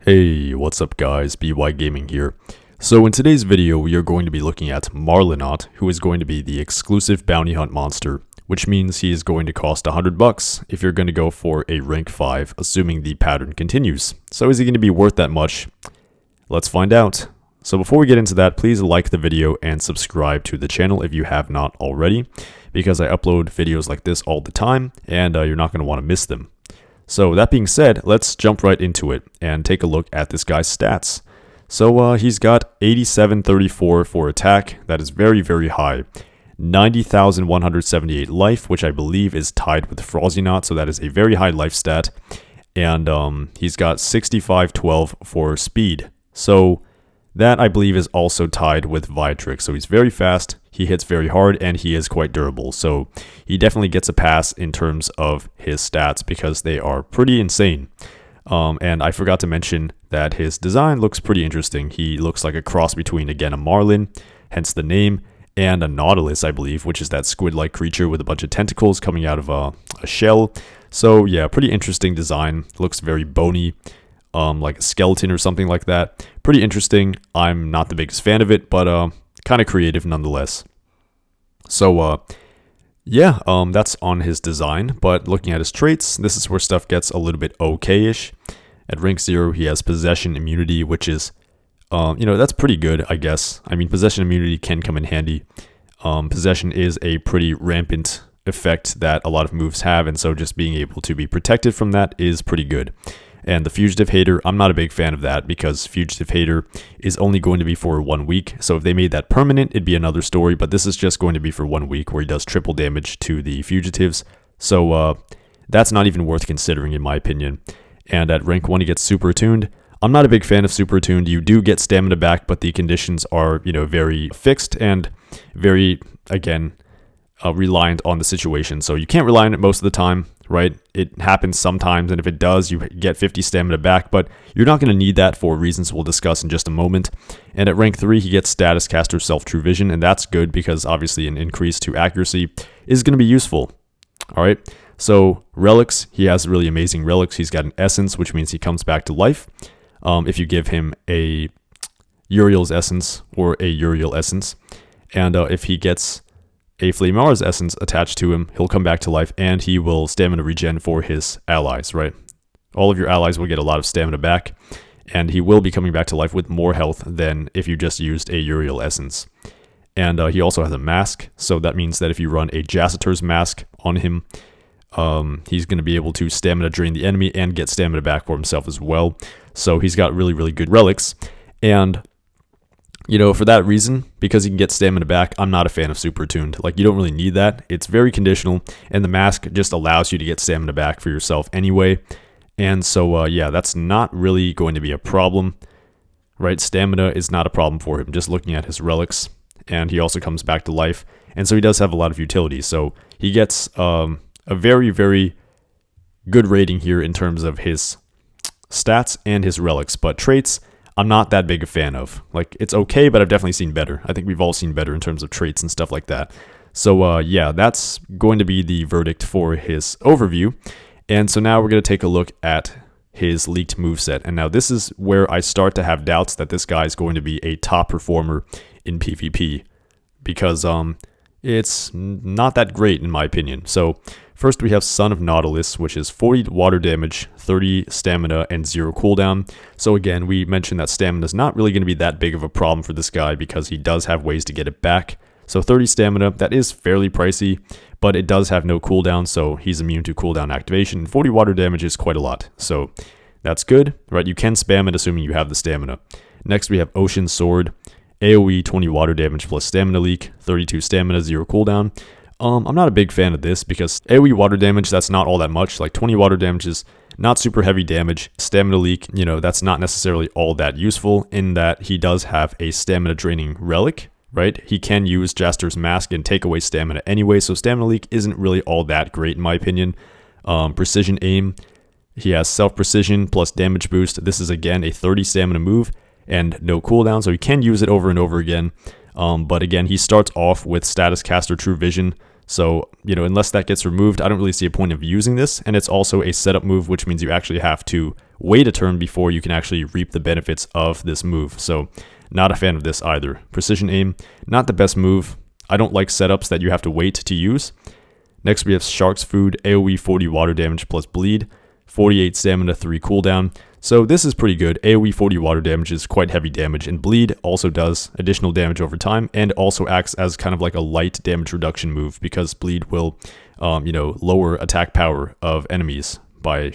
Hey, what's up guys, BY Gaming here. So in today's video we are going to be looking at Marlinaut, who is going to be the exclusive bounty hunt monster, which means he is going to cost $100 if you're going to go for a rank 5, assuming the pattern continues. So is he going to be worth that much? Let's find out. So before we get into that, please like the video and subscribe to the channel if you have not already, because I upload videos like this all the time and you're not going to want to miss them. So that being said, let's jump right into it and take a look at this guy's stats. So he's got 8734 for attack. That is very, very high. 90,178 life, which I believe is tied with Marlinaut, so that is a very high life stat. And he's got 6512 for speed. So that I believe is also tied with Viatrix. So he's very fast, he hits very hard, and he is quite durable. So he definitely gets a pass in terms of his stats because they are pretty insane. And I forgot to mention that his design looks pretty interesting. He looks like a cross between, again, a Marlin, hence the name, and a Nautilus, I believe, which is that squid-like creature with a bunch of tentacles coming out of a shell. So yeah, pretty interesting design. Looks very bony. Like a skeleton or something like that. Pretty interesting. I'm not the biggest fan of it, but kind of creative nonetheless. So yeah, that's on his design. But looking at his traits, this is where stuff gets a little bit okay-ish. At rank 0, he has possession immunity, which is, that's pretty good, I guess. I mean, possession immunity can come in handy. Possession is a pretty rampant effect that a lot of moves have, and so just being able to be protected from that is pretty good. And the Fugitive Hater, I'm not a big fan of that because Fugitive Hater is only going to be for 1 week. So if they made that permanent, it'd be another story. But this is just going to be for 1 week where he does triple damage to the fugitives. So that's not even worth considering in my opinion. And at rank 1, he gets super attuned. I'm not a big fan of super attuned. You do get stamina back, but the conditions are, very fixed and very, again, reliant on the situation. So you can't rely on it most of the time, right? It happens sometimes, and if it does, you get 50 stamina back, but you're not going to need that for reasons we'll discuss in just a moment. And at rank 3, he gets Status Caster Self-True Vision, and that's good because obviously an increase to accuracy is going to be useful. All right, so Relics, he has really amazing Relics. He's got an Essence, which means he comes back to life. If you give him a Uriel's Essence or a Uriel Essence, and if he gets a Flamear's Essence attached to him, he'll come back to life, and he will stamina regen for his allies, right? All of your allies will get a lot of stamina back, and he will be coming back to life with more health than if you just used a Uriel Essence. And he also has a mask, so that means that if you run a Jacitor's mask on him, he's going to be able to stamina drain the enemy and get stamina back for himself as well. So he's got really, really good relics, and for that reason, because he can get stamina back, I'm not a fan of super attuned. Like, you don't really need that. It's very conditional, and the mask just allows you to get stamina back for yourself anyway. And so, yeah, that's not really going to be a problem, right? Stamina is not a problem for him, just looking at his relics. And he also comes back to life, and so he does have a lot of utility. So he gets a very, very good rating here in terms of his stats and his relics, but traits, I'm not that big a fan of. Like, it's okay, but I've definitely seen better. I think we've all seen better in terms of traits and stuff like that. So, yeah, that's going to be the verdict for his overview. And so now we're going to take a look at his leaked moveset. And now this is where I start to have doubts that this guy is going to be a top performer in PvP. Because it's not that great in my opinion. So first we have Son of Nautilus, which is 40 water damage, 30 stamina, and 0 cooldown. So again, we mentioned that stamina is not really going to be that big of a problem for this guy because he does have ways to get it back. So 30 stamina, that is fairly pricey, but it does have no cooldown, so he's immune to cooldown activation. 40 water damage is quite a lot, so that's good, right? You can spam it assuming you have the stamina. Next we have Ocean Sword, AoE 20 water damage plus stamina leak, 32 stamina, 0 cooldown. I'm not a big fan of this because AoE water damage, that's not all that much. Like 20 water damage is not super heavy damage. Stamina leak, that's not necessarily all that useful in that he does have a stamina draining relic, right? He can use Jacitor's mask and take away stamina anyway, so stamina leak isn't really all that great in my opinion. Precision aim, he has self precision plus damage boost. This is again a 30 stamina move and no cooldown, so he can use it over and over again. But again, he starts off with Status Caster True Vision, so, unless that gets removed, I don't really see a point of using this, and it's also a setup move, which means you actually have to wait a turn before you can actually reap the benefits of this move. So not a fan of this either. Precision aim, not the best move. I don't like setups that you have to wait to use. Next we have Shark's Food, AoE 40 water damage plus bleed, 48 stamina, 3 cooldown. So this is pretty good. AoE 40 water damage is quite heavy damage, and bleed also does additional damage over time and also acts as kind of like a light damage reduction move because bleed will, lower attack power of enemies by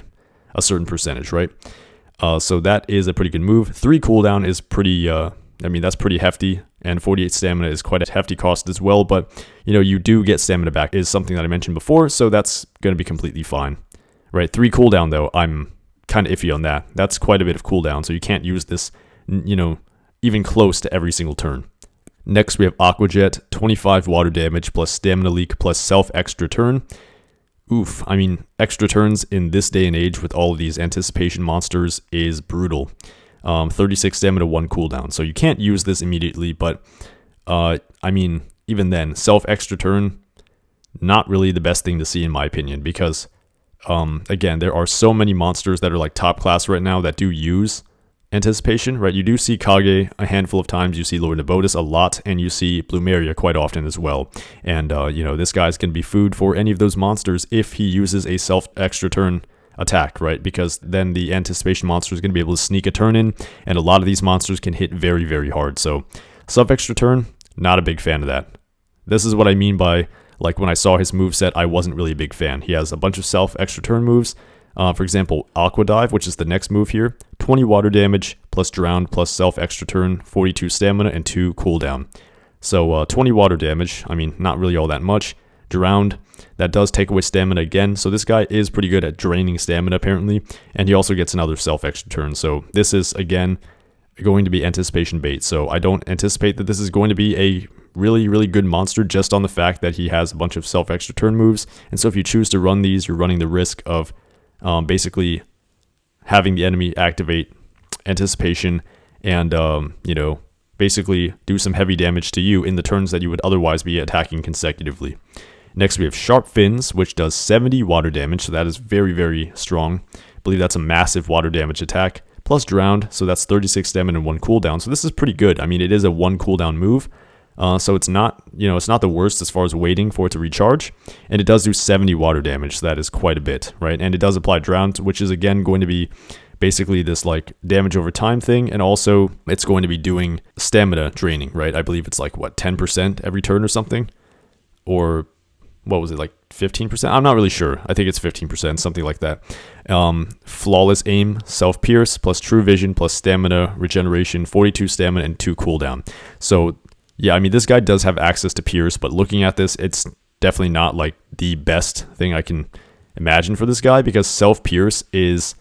a certain percentage, right? So that is a pretty good move. 3 cooldown is pretty, that's pretty hefty, and 48 stamina is quite a hefty cost as well, but, you do get stamina back is something that I mentioned before, so that's going to be completely fine, right? 3 cooldown, though, I'm kind of iffy on that. That's quite a bit of cooldown, so you can't use this, even close to every single turn. Next, we have Aquajet, 25 water damage plus stamina leak plus self extra turn. Oof, extra turns in this day and age with all of these anticipation monsters is brutal. 36 stamina, 1 cooldown. So you can't use this immediately, but, even then, self extra turn, not really the best thing to see in my opinion, because again, there are so many monsters that are like top class right now that do use anticipation, right? You do see Kage a handful of times, you see Lord Nabotis a lot, and you see Bloomeria quite often as well. And, this guy's going to be food for any of those monsters if he uses a self extra turn attack, right? Because then the anticipation monster is going to be able to sneak a turn in, and a lot of these monsters can hit very, very hard. So self extra turn, not a big fan of that. This is what I mean by, like, when I saw his moveset, I wasn't really a big fan. He has a bunch of self extra turn moves. For example, Aqua Dive, which is the next move here, 20 water damage plus drown plus self extra turn, 42 stamina, and 2 cooldown. So 20 water damage, not really all that much. Drowned, that does take away stamina again, so this guy is pretty good at draining stamina apparently, and he also gets another self extra turn. So this is, again, going to be anticipation bait. So I don't anticipate that this is going to be a really, really good monster just on the fact that he has a bunch of self extra turn moves. And so if you choose to run these, you're running the risk of basically having the enemy activate anticipation and, basically do some heavy damage to you in the turns that you would otherwise be attacking consecutively. Next, we have Sharp Fins, which does 70 water damage, so that is very, very strong. I believe that's a massive water damage attack. Plus Drowned, so that's 36 stamina and 1 cooldown. So this is pretty good. It is a 1 cooldown move. So it's not, it's not the worst as far as waiting for it to recharge. And it does do 70 water damage, so that is quite a bit, right? And it does apply Drowned, which is, again, going to be basically this, like, damage over time thing. And also, it's going to be doing stamina draining, right? I believe it's, 10% every turn or something? Or, what was it, 15%? I'm not really sure. I think it's 15%, something like that. Flawless Aim, Self-Pierce, plus True Vision, plus Stamina, Regeneration, 42 stamina, and 2 cooldown. So, yeah, this guy does have access to Pierce, but looking at this, it's definitely not, the best thing I can imagine for this guy, because Self-Pierce is,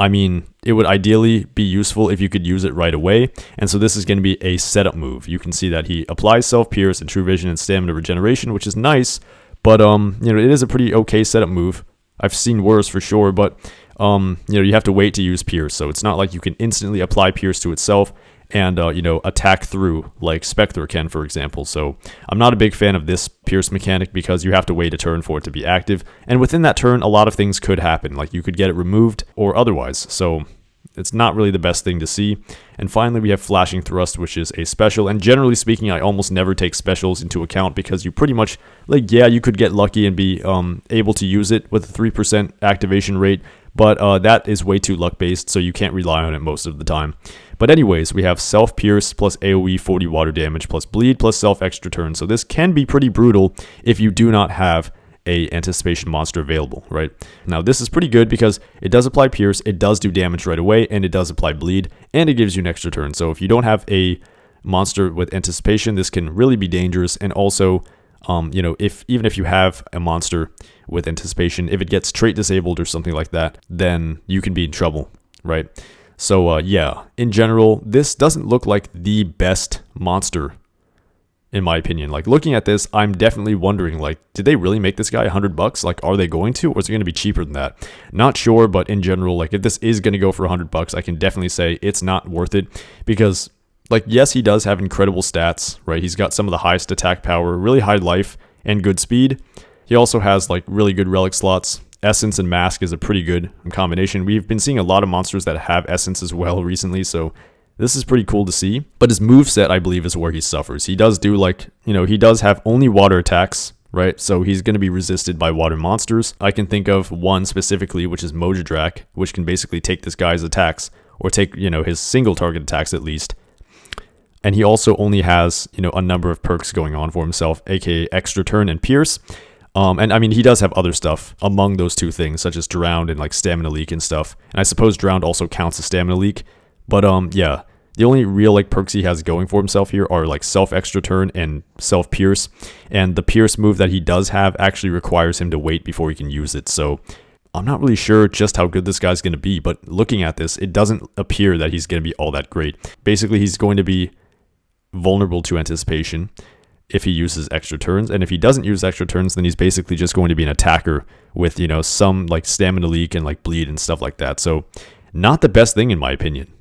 it would ideally be useful if you could use it right away, and so this is going to be a setup move. You can see that he applies Self-Pierce and True Vision and Stamina Regeneration, which is nice, but, it is a pretty okay setup move. I've seen worse for sure, but, you have to wait to use Pierce, so it's not like you can instantly apply Pierce to itself and, attack through like Spectre can, for example. So I'm not a big fan of this Pierce mechanic because you have to wait a turn for it to be active. And within that turn, a lot of things could happen. Like you could get it removed or otherwise. So it's not really the best thing to see. And finally, we have Flashing Thrust, which is a special. And generally speaking, I almost never take specials into account because you pretty much, you could get lucky and be able to use it with a 3% activation rate. But that is way too luck-based, so you can't rely on it most of the time. But anyways, we have Self-Pierce plus AoE 40 water damage plus Bleed plus Self-Extra Turn. So this can be pretty brutal if you do not have a Anticipation monster available, right? Now, this is pretty good because it does apply Pierce, it does do damage right away, and it does apply Bleed, and it gives you an extra turn. So if you don't have a monster with Anticipation, this can really be dangerous. And also, even if you have a monster with Anticipation, if it gets trait disabled or something like that, then you can be in trouble, right? So yeah, in general, this doesn't look like the best monster, in my opinion. Like looking at this, I'm definitely wondering, did they really make this guy $100? Like, are they going to, or is it going to be cheaper than that? Not sure, but in general, if this is going to go for $100, I can definitely say it's not worth it because, yes, he does have incredible stats, right? He's got some of the highest attack power, really high life, and good speed. He also has really good relic slots, Essence and Mask is a pretty good combination. We've been seeing a lot of monsters that have Essence as well recently, so this is pretty cool to see. But his moveset, I believe, is where he suffers. He does do he does have only water attacks, right? So he's going to be resisted by water monsters. I can think of one specifically, which is Moveset, which can basically take this guy's attacks, or take, his single target attacks at least. And he also only has, a number of perks going on for himself, aka Extra Turn and Pierce. And I mean, he does have other stuff among those two things, such as Drowned and like Stamina Leak and stuff. And I suppose Drowned also counts as Stamina Leak. But yeah, the only real like perks he has going for himself here are like Self Extra Turn and Self Pierce. And the Pierce move that he does have actually requires him to wait before he can use it. So I'm not really sure just how good this guy's going to be. But looking at this, it doesn't appear that he's going to be all that great. Basically, he's going to be vulnerable to anticipation if he uses extra turns, and if he doesn't use extra turns, then he's basically just going to be an attacker with some like stamina leak and like bleed and stuff like that. So not the best thing in my opinion.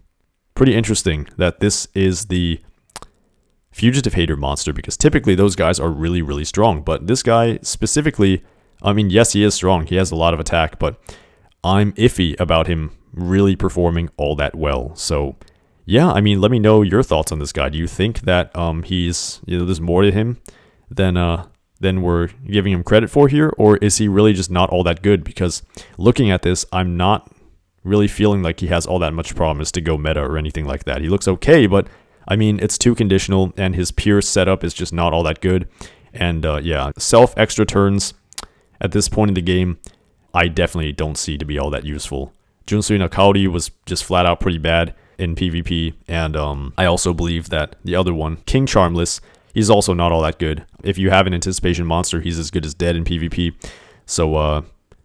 Pretty interesting that this is the fugitive hater monster, because typically those guys are really, really strong, but this guy specifically, I mean, yes, he is strong, he has a lot of attack, but I'm iffy about him really performing all that well. So yeah, I mean, let me know your thoughts on this guy. Do you think that he's, there's more to him than we're giving him credit for here? Or is he really just not all that good? Because looking at this, I'm not really feeling like he has all that much promise to go meta or anything like that. He looks okay, but I mean, it's too conditional, and his Pierce setup is just not all that good. And yeah, Self Extra Turns at this point in the game, I definitely don't see to be all that useful. Junsui no Kaori was just flat out pretty bad in PvP, and I also believe that the other one, King Charmless, he's also not all that good. If you have an anticipation monster, he's as good as dead in PvP. So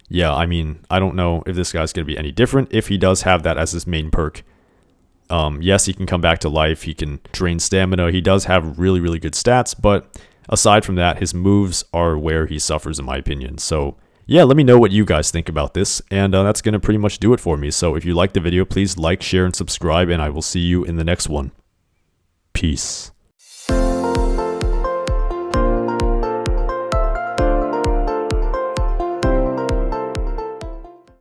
yeah, I mean, I don't know if this guy's going to be any different if he does have that as his main perk. Yes, he can come back to life, he can drain stamina, he does have really, really good stats, but aside from that, his moves are where he suffers in my opinion. So yeah, let me know what you guys think about this, and that's going to pretty much do it for me. So if you liked the video, please like, share, and subscribe, and I will see you in the next one. Peace.